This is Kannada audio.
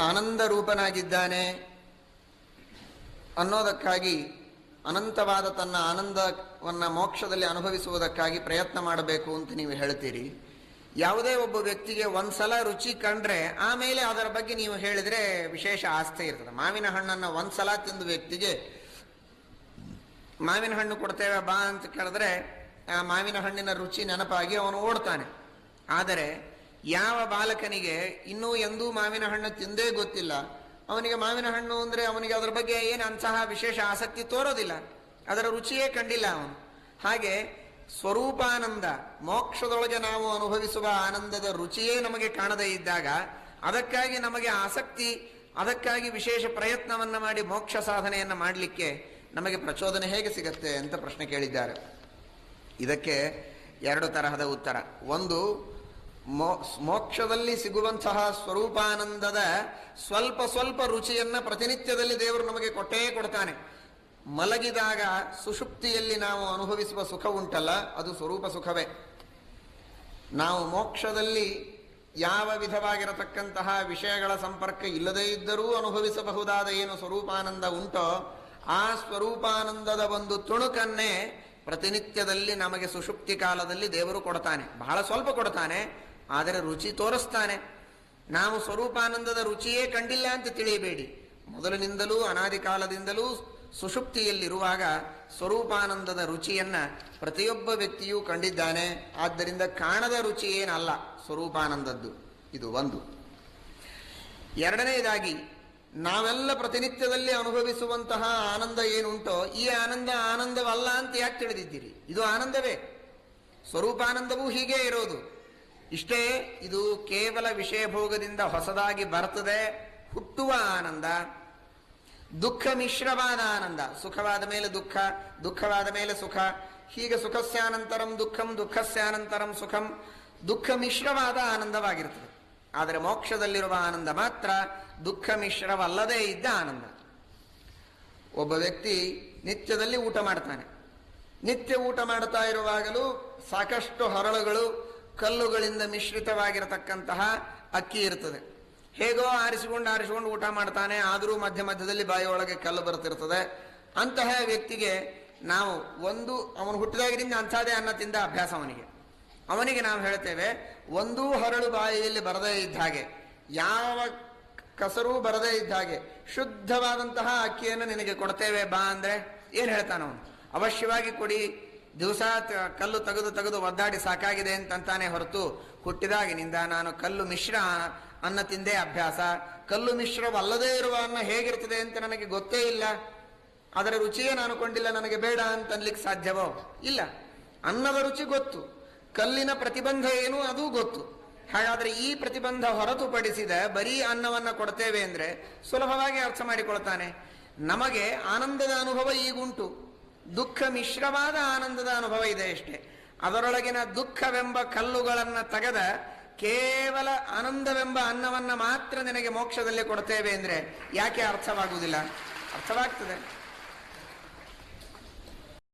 ಆನಂದ ರೂಪನಾಗಿದ್ದಾನೆ ಅನ್ನೋದಕ್ಕಾಗಿ ಅನಂತವಾದ ತನ್ನ ಆನಂದವನ್ನ ಮೋಕ್ಷದಲ್ಲಿ ಅನುಭವಿಸುವುದಕ್ಕಾಗಿ ಪ್ರಯತ್ನ ಮಾಡಬೇಕು ಅಂತ ನೀವು ಹೇಳ್ತೀರಿ. ಯಾವುದೇ ಒಬ್ಬ ವ್ಯಕ್ತಿಗೆ ಒಂದ್ಸಲ ರುಚಿ ಕಂಡ್ರೆ ಆಮೇಲೆ ಅದರ ಬಗ್ಗೆ ನೀವು ಹೇಳಿದ್ರೆ ವಿಶೇಷ ಆಸ್ಥೆ ಇರ್ತದೆ. ಮಾವಿನ ಹಣ್ಣನ್ನು ಒಂದ್ಸಲ ತಿಂದ ವ್ಯಕ್ತಿಗೆ ಮಾವಿನ ಹಣ್ಣು ಕೊಡ್ತೇವೆ ಬಾ ಅಂತ ಕೇಳಿದ್ರೆ ಆ ಮಾವಿನ ಹಣ್ಣಿನ ರುಚಿ ನೆನಪಾಗಿ ಅವನು ಓಡ್ತಾನೆ. ಆದರೆ ಯಾವ ಬಾಲಕನಿಗೆ ಇನ್ನೂ ಎಂದೂ ಮಾವಿನ ಹಣ್ಣು ತಿಂದೇ ಗೊತ್ತಿಲ್ಲ, ಅವನಿಗೆ ಮಾವಿನ ಹಣ್ಣು ಅಂದರೆ ಅವನಿಗೆ ಅದರ ಬಗ್ಗೆ ಏನು ಅಂತಹ ವಿಶೇಷ ಆಸಕ್ತಿ ತೋರೋದಿಲ್ಲ, ಅದರ ರುಚಿಯೇ ಕಂಡಿಲ್ಲ ಅವನು. ಹಾಗೆ ಸ್ವರೂಪಾನಂದ, ಮೋಕ್ಷದೊಳಗೆ ನಾವು ಅನುಭವಿಸುವ ಆನಂದದ ರುಚಿಯೇ ನಮಗೆ ಕಾಣದೇ ಇದ್ದಾಗ ಅದಕ್ಕಾಗಿ ನಮಗೆ ಆಸಕ್ತಿ, ಅದಕ್ಕಾಗಿ ವಿಶೇಷ ಪ್ರಯತ್ನವನ್ನು ಮಾಡಿ ಮೋಕ್ಷ ಸಾಧನೆಯನ್ನು ಮಾಡಲಿಕ್ಕೆ ನಮಗೆ ಪ್ರಚೋದನೆ ಹೇಗೆ ಸಿಗತ್ತೆ ಅಂತ ಪ್ರಶ್ನೆ ಕೇಳಿದ್ದಾರೆ. ಇದಕ್ಕೆ ಎರಡು ತರಹದ ಉತ್ತರ. ಒಂದು, ಮೋಕ್ಷದಲ್ಲಿ ಸಿಗುವಂತಹ ಸ್ವರೂಪಾನಂದದ ಸ್ವಲ್ಪ ಸ್ವಲ್ಪ ರುಚಿಯನ್ನ ಪ್ರತಿನಿತ್ಯದಲ್ಲಿ ದೇವರು ನಮಗೆ ಕೊಟ್ಟೇ ಕೊಡ್ತಾನೆ. ಮಲಗಿದಾಗ ಸುಷುಪ್ತಿಯಲ್ಲಿ ನಾವು ಅನುಭವಿಸುವ ಸುಖ ಉಂಟಲ್ಲ, ಅದು ಸ್ವರೂಪ ಸುಖವೇ. ನಾವು ಮೋಕ್ಷದಲ್ಲಿ ಯಾವ ವಿಧವಾಗಿರತಕ್ಕಂತಹ ವಿಷಯಗಳ ಸಂಪರ್ಕ ಇಲ್ಲದೇ ಇದ್ದರೂ ಅನುಭವಿಸಬಹುದಾದ ಏನು ಸ್ವರೂಪಾನಂದ ಉಂಟೋ ಆ ಸ್ವರೂಪಾನಂದದ ಒಂದು ತುಣುಕನ್ನೇ ಪ್ರತಿನಿತ್ಯದಲ್ಲಿ ನಮಗೆ ಸುಷುಪ್ತಿ ಕಾಲದಲ್ಲಿ ದೇವರು ಕೊಡ್ತಾನೆ. ಬಹಳ ಸ್ವಲ್ಪ ಕೊಡ್ತಾನೆ, ಆದರೆ ರುಚಿ ತೋರಿಸ್ತಾನೆ. ನಾವು ಸ್ವರೂಪಾನಂದದ ರುಚಿಯೇ ಕಂಡಿಲ್ಲ ಅಂತ ತಿಳಿಯಬೇಡಿ. ಮೊದಲಿನಿಂದಲೂ ಅನಾದಿ ಕಾಲದಿಂದಲೂ ಸುಷುಪ್ತಿಯಲ್ಲಿರುವಾಗ ಸ್ವರೂಪಾನಂದದ ರುಚಿಯನ್ನ ಪ್ರತಿಯೊಬ್ಬ ವ್ಯಕ್ತಿಯೂ ಕಂಡಿದ್ದಾನೆ. ಆದ್ದರಿಂದ ಕಾಣದ ರುಚಿ ಏನಲ್ಲ ಸ್ವರೂಪಾನಂದದ್ದು. ಇದು ಒಂದು. ಎರಡನೆಯದಾಗಿ, ನಾವೆಲ್ಲ ಪ್ರತಿನಿತ್ಯದಲ್ಲಿ ಅನುಭವಿಸುವಂತಹ ಆನಂದ ಏನುಂಟೋ ಈ ಆನಂದವಲ್ಲ ಅಂತ ಯಾಕೆ ತಿಳಿದಿದ್ದೀರಿ? ಇದು ಆನಂದವೇ. ಸ್ವರೂಪಾನಂದವೂ ಹೀಗೆ ಇರೋದು. ಇಷ್ಟೇ, ಇದು ಕೇವಲ ವಿಷಯ ಭೋಗದಿಂದ ಹೊಸದಾಗಿ ಬರ್ತದೆ ಹುಟ್ಟುವ ಆನಂದ, ದುಃಖ ಮಿಶ್ರವಾದ ಆನಂದ. ಸುಖವಾದ ಮೇಲೆ ದುಃಖ, ದುಃಖವಾದ ಮೇಲೆ ಸುಖ, ಹೀಗೆ ಸುಖಸ್ಯಾನಂತರಂ ದುಃಖಂ, ದುಃಖಸ್ಯಾನಂತರಂ ಸುಖಂ, ದುಃಖ ಮಿಶ್ರವಾದ ಆನಂದವಾಗಿರ್ತದೆ. ಆದರೆ ಮೋಕ್ಷದಲ್ಲಿರುವ ಆನಂದ ಮಾತ್ರ ದುಃಖ ಮಿಶ್ರವಲ್ಲದೇ ಇದ್ದ ಆನಂದ. ಒಬ್ಬ ವ್ಯಕ್ತಿ ನಿತ್ಯದಲ್ಲಿ ಊಟ ಮಾಡ್ತಾನೆ. ನಿತ್ಯ ಊಟ ಮಾಡ್ತಾ ಇರುವಾಗಲೂ ಸಾಕಷ್ಟು ಹರಳುಗಳು, ಕಲ್ಲುಗಳಿಂದ ಮಿಶ್ರಿತವಾಗಿರತಕ್ಕಂತಹ ಅಕ್ಕಿ ಇರ್ತದೆ. ಹೇಗೋ ಆರಿಸಿಕೊಂಡು ಊಟ ಮಾಡ್ತಾನೆ, ಆದರೂ ಮಧ್ಯ ಮಧ್ಯದಲ್ಲಿ ಬಾಯಿಯೊಳಗೆ ಕಲ್ಲು ಬರ್ತಿರ್ತದೆ. ಅಂತಹ ವ್ಯಕ್ತಿಗೆ ನಾವು ಅವನು ಹುಟ್ಟಿದಾಗಿನಿಂದ ಅಂಥದೇ ಅನ್ನ ತಿಂದ ಅಭ್ಯಾಸ ಅವನಿಗೆ ನಾವು ಹೇಳ್ತೇವೆ, ಒಂದೂ ಹರಳು ಬಾಯಿಯಲ್ಲಿ ಬರದೇ ಇದ್ದ ಹಾಗೆ, ಯಾವ ಕಸರೂ ಬರದೇ ಇದ್ದ ಹಾಗೆ ಶುದ್ಧವಾದಂತಹ ಅಕ್ಕಿಯನ್ನು ನಿನಗೆ ಕೊಡ್ತೇವೆ ಬಾ ಅಂದ್ರೆ ಏನ್ ಹೇಳ್ತಾನವನು? ಅವಶ್ಯವಾಗಿ ಕೊಡಿ, ದಿವಸ ಕಲ್ಲು ತೆಗೆದು ಒದ್ದಾಡಿ ಸಾಕಾಗಿದೆ ಅಂತಂತಾನೆ ಹೊರತು ಹುಟ್ಟಿದಾಗಿನಿಂದ ನಾನು ಕಲ್ಲು ಮಿಶ್ರ ಅನ್ನ ತಿಂದೇ ಅಭ್ಯಾಸ, ಕಲ್ಲು ಮಿಶ್ರವಲ್ಲದೇ ಇರುವ ಅನ್ನ ಹೇಗಿರ್ತದೆ ಅಂತ ನನಗೆ ಗೊತ್ತೇ ಇಲ್ಲ, ಅದರ ರುಚಿಯೇ ನಾನು ಕೊಂಡಿಲ್ಲ, ನನಗೆ ಬೇಡ ಅಂತ ಅನ್ಲಿಕ್ಕೆ ಸಾಧ್ಯವೋ? ಇಲ್ಲ. ಅನ್ನದ ರುಚಿ ಗೊತ್ತು, ಕಲ್ಲಿನ ಪ್ರತಿಬಂಧ ಏನು ಅದೂ ಗೊತ್ತು. ಹಾಗಾದ್ರೆ ಈ ಪ್ರತಿಬಂಧ ಹೊರತುಪಡಿಸಿದ ಬರೀ ಅನ್ನವನ್ನ ಕೊಡ್ತೇವೆ ಅಂದ್ರೆ ಸುಲಭವಾಗಿ ಅರ್ಥ ಮಾಡಿಕೊಳ್ತಾನೆ. ನಮಗೆ ಆನಂದದ ಅನುಭವ ಈಗುಂಟು, ದುಃಖ ಮಿಶ್ರವಾದ ಆನಂದದ ಅನುಭವ ಇದೆ ಅಷ್ಟೇ. ಅದರೊಳಗಿನ ದುಃಖವೆಂಬ ಕಲ್ಲುಗಳನ್ನ ತೆಗೆದ ಕೇವಲ ಆನಂದವೆಂಬ ಅನ್ನವನ್ನ ಮಾತ್ರ ನಿನಗೆ ಮೋಕ್ಷದಲ್ಲಿ ಕೊಡ್ತೇವೆ ಅಂದ್ರೆ ಯಾಕೆ ಅರ್ಥವಾಗುವುದಿಲ್ಲ? ಅರ್ಥವಾಗ್ತದೆ.